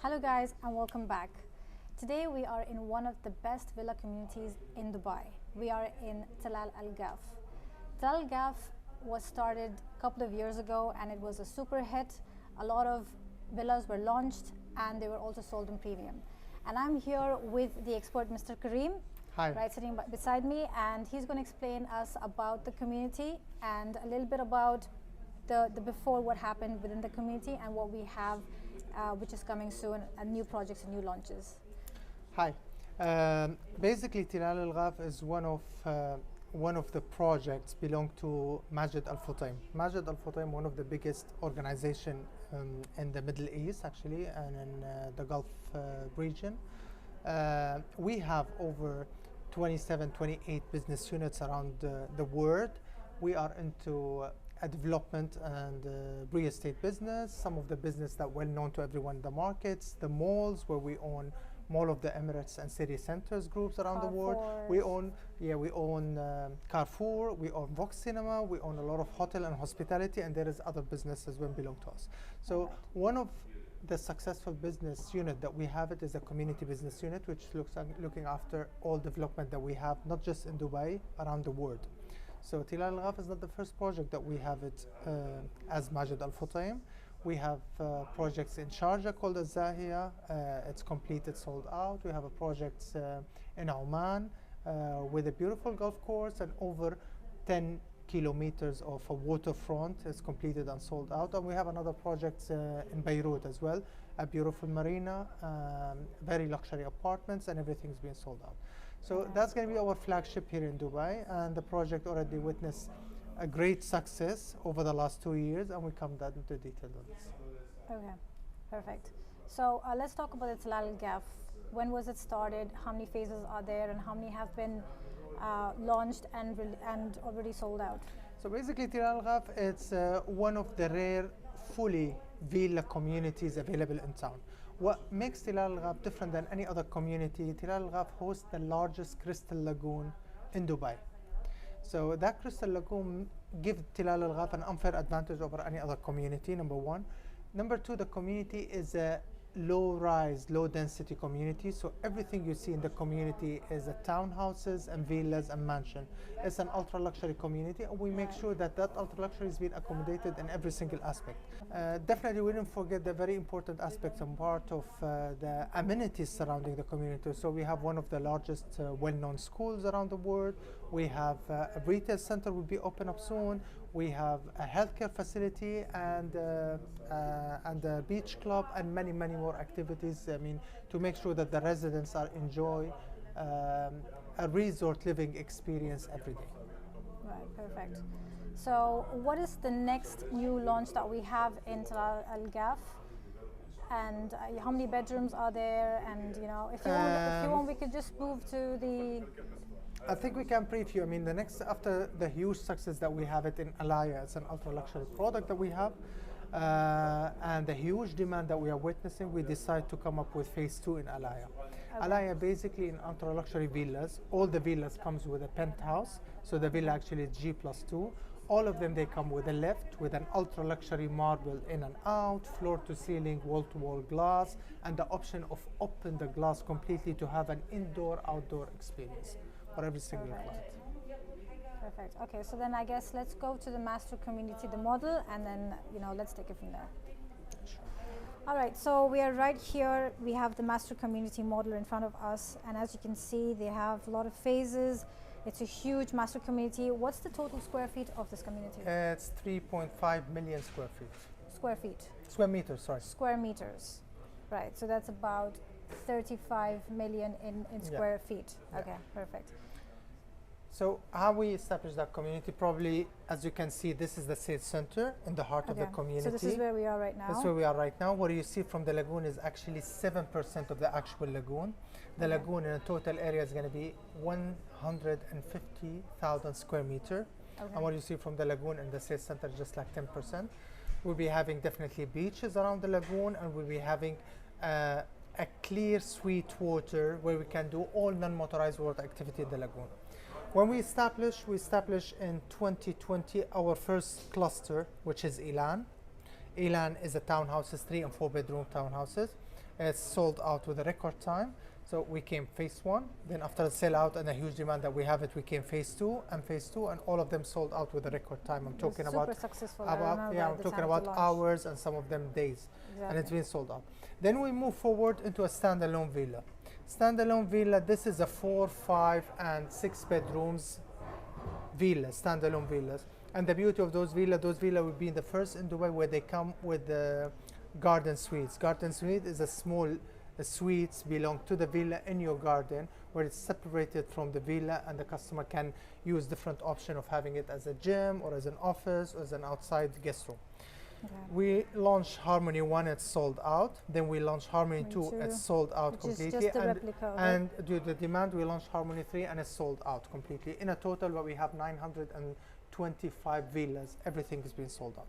Hello guys and welcome back. Today we are in one of the best villa communities in Dubai. We are in Tilal Al Ghaf. Tilal Al Ghaf was started a couple of years ago and it was a super hit. A lot of villas were launched and they were also sold in premium. And I'm here with the expert Mr. Kareem, Hi. right, sitting beside me, and he's going to explain us about the community and a little bit about the before, what happened within the community and what we have which is coming soon, and new projects and new launches. Hi. Basically, Tilal Al Ghaf is one of the projects belong to Majid al Futtaim. Majid al Futtaim, one of the biggest organization in the Middle East, actually, and in the Gulf region. We have over 27, 28 business units around the world. We are into a development and real estate business. Some of the business that well known to everyone in the markets, the malls where we own Mall of the Emirates and city centers groups around the world. We own Carrefour, we own Vox Cinema, we own a lot of hotel and hospitality, and there is other businesses that belong to us. So one of the successful business unit that we have it is a community business unit, which looking after all development that we have, not just in Dubai, around the world. So Tilal Al Ghaf is not the first project that we have it as Majid al Futtaim. We have projects in Sharjah called Zahiya. It's completed, sold out. We have a project in Oman with a beautiful golf course and over 10 kilometers of a waterfront is completed and sold out. And we have another project in Beirut as well, a beautiful marina, very luxury apartments, and everything's being sold out. So that's going to be our flagship here in Dubai, and the project already witnessed a great success over the last 2 years, and we come down into detail on this. Okay, perfect. So let's talk about the Tilal Al Ghaf. When was it started? How many phases are there, and how many have been launched and already sold out? So basically, Tilal Al Ghaf, it's one of the rare fully villa communities available in town. What makes Tilal Al Ghaf different than any other community, Tilal Al Ghaf hosts the largest crystal lagoon in Dubai. So that crystal lagoon gives Tilal Al Ghaf an unfair advantage over any other community, number one. Number two, the community is a low-rise, low-density community. So everything you see in the community is townhouses and villas and mansion. It's an ultra-luxury community, and we make sure that that ultra-luxury is being accommodated in every single aspect. Definitely, we didn't forget the very important aspects and part of the amenities surrounding the community. So we have one of the largest well-known schools around the world. We have a retail center will be open up soon. We have a healthcare facility and a beach club and many more activities. I mean, to make sure that the residents are enjoy a resort living experience every day. Right, perfect. So, what is the next new launch that we have in Tilal Al Ghaf? And how many bedrooms are there? And if you want, we could just move to the. I think we can preview. I mean, the next, after the huge success that we have it in Alaya, it's an ultra luxury product that we have, and the huge demand that we are witnessing, we decide to come up with phase 2 in Alaya. Okay. Alaya basically in ultra luxury villas. All the villas comes with a penthouse, so the villa actually is G+2. All of them, they come with a lift, with an ultra luxury marble in and out, floor to ceiling, wall to wall glass, and the option of open the glass completely to have an indoor outdoor experience for every single client. Perfect. Okay, so then I guess let's go to the master community, the model, and then let's take it from there. Sure. All right, so we are right here. We have the master community model in front of us, and as you can see, they have a lot of phases. It's a huge master community. What's the total square feet of this community? It's 3.5 million square feet. Square feet? Square meters, sorry. Square meters. Right, so that's about 35 million in square feet. Okay, perfect. So how we establish that community, probably, as you can see, this is the sales center in the heart of the community. So this is where we are right now? That's where we are right now. What you see from the lagoon is actually 7% of the actual lagoon. The lagoon in a total area is going to be 150,000 square meter. Okay. And what you see from the lagoon and the sales center is just like 10%. We'll be having definitely beaches around the lagoon, and we'll be having a clear, sweet water where we can do all non-motorized water activity in the lagoon. When we established in 2020 our first cluster, which is Elan. Elan is a townhouses, 3 and 4 bedroom townhouses. It's sold out with a record time. So we came phase one, then after the sellout and a huge demand that we have it, we came phase two, and all of them sold out with a record time. I'm talking super about successful. I'm talking about hours and some of them days, and it's been sold out. Then we move forward into a standalone villa. Standalone villa, this is a 4, 5, and 6 bedrooms villa, standalone villas. And the beauty of those villas will be the first in Dubai where they come with the garden suites. Garden suite is a small suites belong to the villa in your garden, where it's separated from the villa, and the customer can use different option of having it as a gym or as an office or as an outside guest room. Okay. We launched Harmony 1, it's sold out. Then we launched Harmony 2, it's sold out completely. Just a replica, and due to the demand, we launched Harmony 3 and it's sold out completely. In a total, we have 925 villas. Everything has been sold out.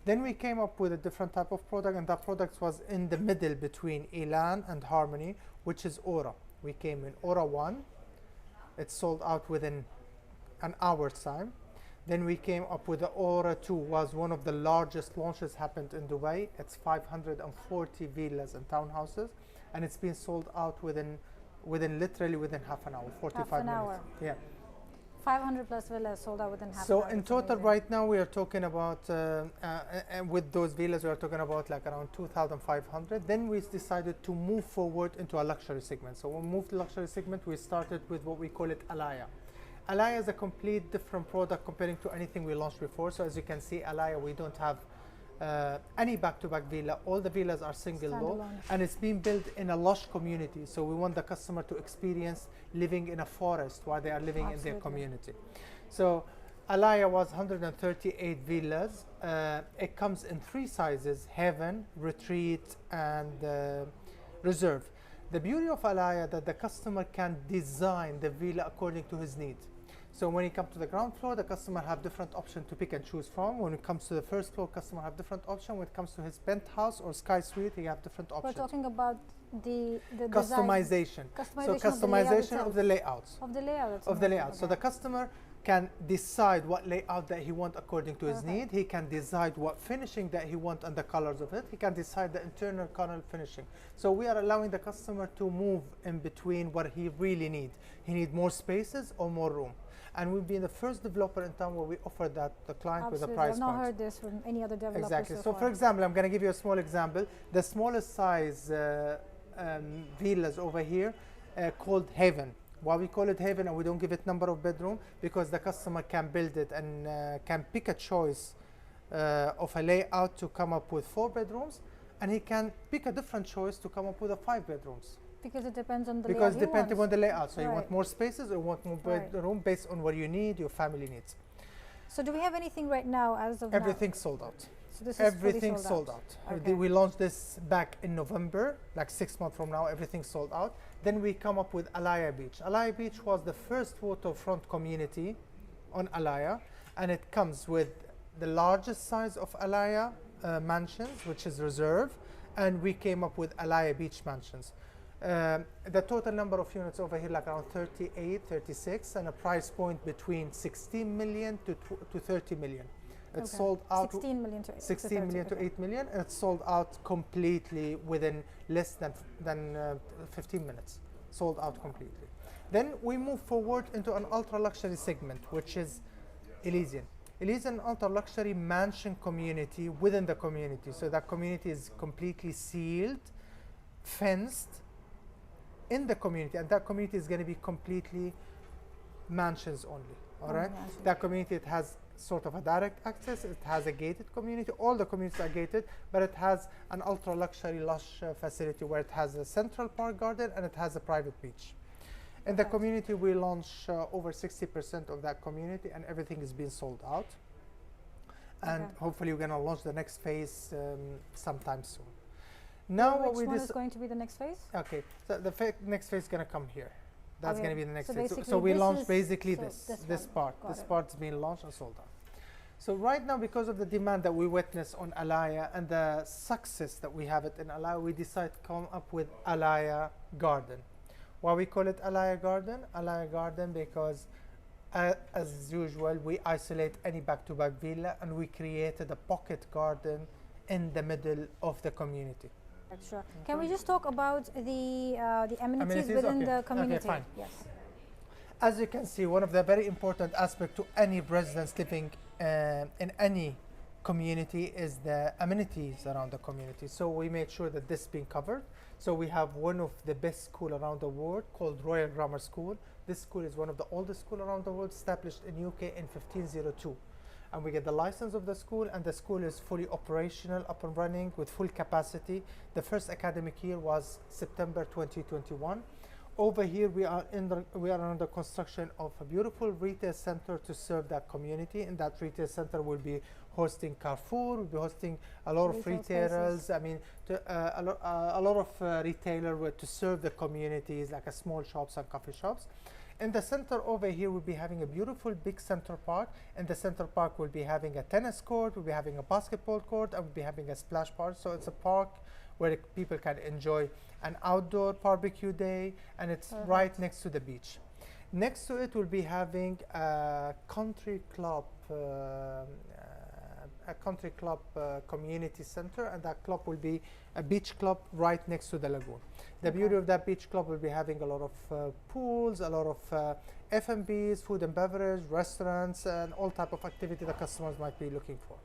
Then we came up with a different type of product, and that product was in the middle between Elan and Harmony, which is Aura. We came in Aura 1. It's sold out within an hour's time. Then we came up with the Aura 2, was one of the largest launches happened in Dubai. It's 540 villas and townhouses, and it's been sold out within half an hour, 45 minutes. Yeah. 500 plus villas sold out within half an hour. So in total right now we are talking about, and with those villas we are talking about like around 2,500. Then we decided to move forward into a luxury segment. So when we moved to luxury segment, we started with what we call it Alaya. Alaya is a complete different product comparing to anything we launched before. So as you can see, Alaya, we don't have any back-to-back villa. All the villas are single low, and it's being built in a lush community. So we want the customer to experience living in a forest while they are living in their community. So Alaya was 138 villas. It comes in 3 sizes: Heaven, Retreat, and Reserve. The beauty of Alaya that the customer can design the villa according to his need. So when he comes to the ground floor, the customer have different options to pick and choose from. When it comes to the first floor, customer have different options. When it comes to his penthouse or sky suite, he have different options. We're talking about the customization. So customization of the layouts. Of the layout. Of the layout. Okay. So the customer can decide what layout that he wants according to his need. He can decide what finishing that he wants and the colors of it. He can decide the internal color finishing. So we are allowing the customer to move in between what he really needs. He needs more spaces or more room. And we've been the first developer in town where we offer that the client with a price point. I've not heard this from any other developer. Exactly. So for example, I'm going to give you a small example. The smallest size villas over here called Heaven. Why we call it Heaven and we don't give it number of bedroom? Because the customer can build it and can pick a choice of a layout to come up with 4 bedrooms, and he can pick a different choice to come up with a 5 bedrooms. Because it depends on the layout. Because depending on the layout. So you want more spaces or you want more bedroom based on what you need, your family needs. So do we have anything right now as of Everything's sold out. So this is everything sold out. Okay. We launched this back in November, like 6 months from now, everything's sold out. Then we come up with Alaya Beach. Alaya Beach was the first waterfront community on Alaya, and it comes with the largest size of Alaya mansions, which is Reserve, and we came up with Alaya Beach mansions. The total number of units over here, like around 38, 36, and a price point between 16 million to 30 million. It's sold out 16 million to 8 million, and it's sold out completely within less than 15 minutes. Sold out completely. Then we move forward into an ultra luxury segment, which is Elysian. Elysian ultra luxury mansion community within the community. So that community is completely sealed, fenced in the community, and that community is going to be completely mansions only. All right. That community, it has sort of a direct access. It has a gated community. All the communities are gated, but it has an ultra luxury lush facility where it has a central park garden and it has a private beach. In the community, we launch over 60% of that community, and everything is being sold out. And hopefully, we're going to launch the next phase sometime soon. Now, which one is going to be the next phase? Okay, so the next phase is going to come here. That's going to be the next phase. Basically So we launched basically this part. This part's been launched and sold out. So right now, because of the demand that we witness on Alaya and the success that we have it in Alaya, we decided to come up with Alaya Garden. Why we call it Alaya Garden? Alaya Garden because, as usual, we isolate any back-to-back villa and we created a pocket garden in the middle of the community. Sure. Okay. Can we just talk about the amenities within Okay. the community? Okay, fine. Yes. As you can see, one of the very important aspects to any residents living in any community is the amenities around the community. So we made sure that this being covered. So we have one of the best school around the world called Royal Grammar School. This school is one of the oldest school around the world, established in UK in 1502. And we get the license of the school, and the school is fully operational, up and running with full capacity. The first academic year was September 2021. Over here, we are under construction of a beautiful retail center to serve that community. And that retail center will be hosting Carrefour, will be hosting a lot of retailers. I mean, a lot of retailers to serve the communities, like a small shops and coffee shops. In the center over here, we'll be having a beautiful big center park. In the center park, we'll be having a tennis court, we'll be having a basketball court, and we'll be having a splash park. So it's a park where people can enjoy an outdoor barbecue day, and it's right next to the beach. Next to it, we'll be having a country club, community center, and that club will be a beach club right next to the lagoon. The beauty of that beach club will be having a lot of pools, a lot of F&Bs, food and beverage, restaurants, and all type of activity the customers might be looking for.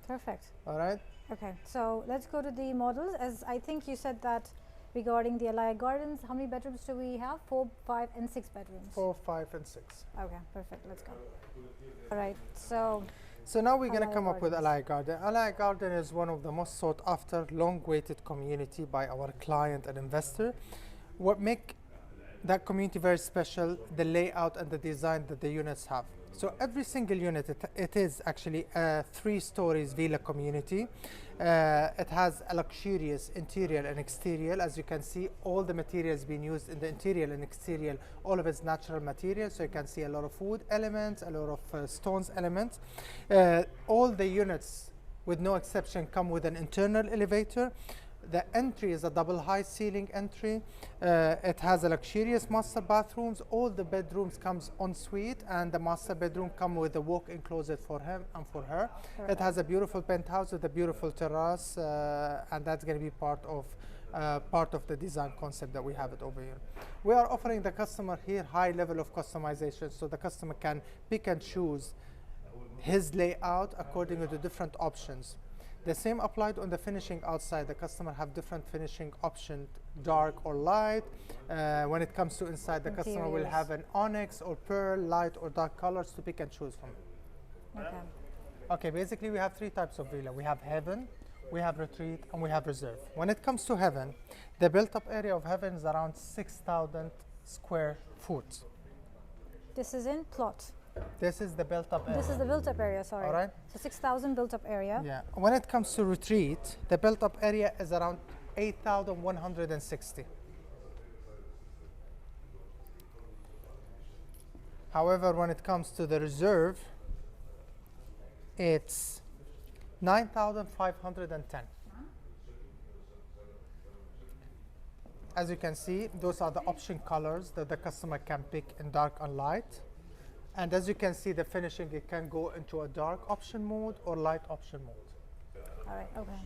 Perfect. All right. Okay, so let's go to the models. As I think you said that regarding the Alaya Gardens, how many bedrooms do we have? 4, 5, and 6 bedrooms. 4, 5, and 6. Okay, perfect. Let's go. All right. So now we're going to come up with Gardens. Alaya Garden. Alaya Garden is one of the most sought after, long-awaited community by our client and investor. What make that community very special, the layout and the design that the units have. So every single unit, it is actually a 3 stories villa community. It has a luxurious interior and exterior. As you can see, all the materials being used in the interior and exterior, all of it's natural material. So you can see a lot of wood elements, a lot of stones elements. All the units, with no exception, come with an internal elevator. The entry is a double high ceiling entry. It has a luxurious master bathrooms. All the bedrooms comes en suite, and the master bedroom come with a walk-in closet for him and for her. It has a beautiful penthouse with a beautiful terrace, and that's going to be part of the design concept that we have it over here. We are offering the customer here high level of customization, so the customer can pick and choose his layout according to the different options. The same applied on the finishing outside. The customer have different finishing options, dark or light. When it comes to inside, the customer will have an onyx or pearl, light or dark colors to pick and choose from. okay. Okay, basically we have 3 types of villa. We have heaven, we have retreat, and we have reserve. When it comes to heaven, the built-up area of heaven is around 6,000 square foot. This is in plot. This is the built-up area. This is the built-up area, sorry. All right. So 6,000 built-up area. Yeah. When it comes to retreat, the built-up area is around 8,160. However, when it comes to the reserve, it's 9,510. As you can see, those are the option colors that the customer can pick in dark and light. And as you can see, the finishing, it can go into a dark option mode or light option mode. All right, okay.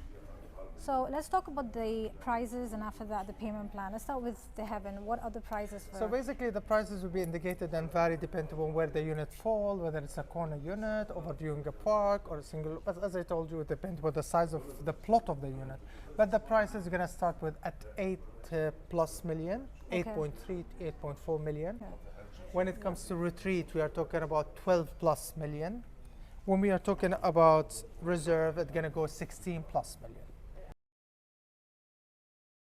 So let's talk about the prices, and after that, the payment plan. Let's start with the heaven. What are the prices for? So basically, the prices will be indicated and vary depending on where the unit falls, whether it's a corner unit, overviewing a park, or a single. But as I told you, it depends on the size of the plot of the unit. But the price is going to start with at 8+ million, Okay. 8.3 to 8.4 million. Okay. When it comes to retreat, we are talking about 12+ million. When we are talking about reserve, it's going to go 16+ million.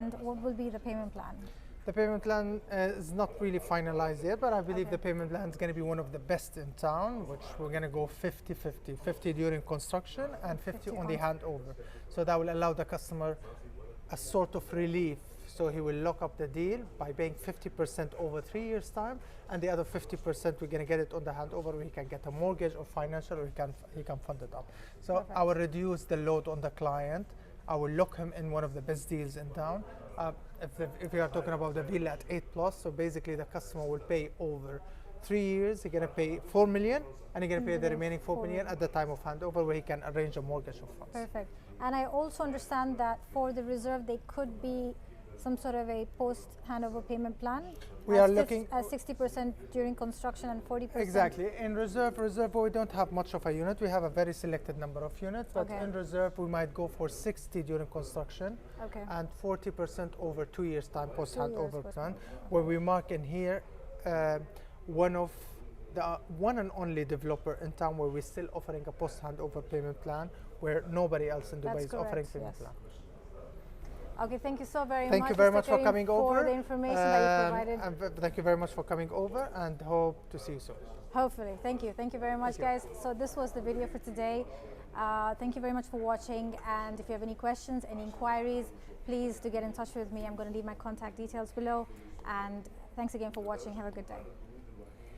And what will be the payment plan? The payment plan is not really finalized yet, but I believe the payment plan is going to be one of the best in town, which we're going to go 50-50. 50 during construction and 50 on the handover. So that will allow the customer a sort of relief. So he will lock up the deal by paying 50% over 3 years' time, and the other 50% we're going to get it on the handover, where he can get a mortgage or financial, or he can fund it up. So I will reduce the load on the client. I will lock him in one of the best deals in town. If we are talking about the villa at 8+, so basically the customer will pay over 3 years. He's going to pay 4 million, and he's going to pay the remaining 4 million at the time of handover, where he can arrange a mortgage of funds. Perfect. And I also understand that for the reserve, they could be some sort of a post handover payment plan. We are looking at 60% during construction and 40%. Exactly. In reserve, we don't have much of a unit. We have a very selected number of units, but in reserve, we might go for 60 during construction and 40% over 2 years time post handover plan, where we mark in here one of the one and only developer in town where we're still offering a post handover payment plan, where nobody else in Dubai is offering payment plan. Okay, thank you so very much. Thank you very much for coming over. For the information that you provided. And thank you very much for coming over, and hope to see you soon. Hopefully. Thank you. Thank you very much, guys. So this was the video for today. Thank you very much for watching. And if you have any questions, any inquiries, please do get in touch with me. I'm going to leave my contact details below. And thanks again for watching. Have a good day.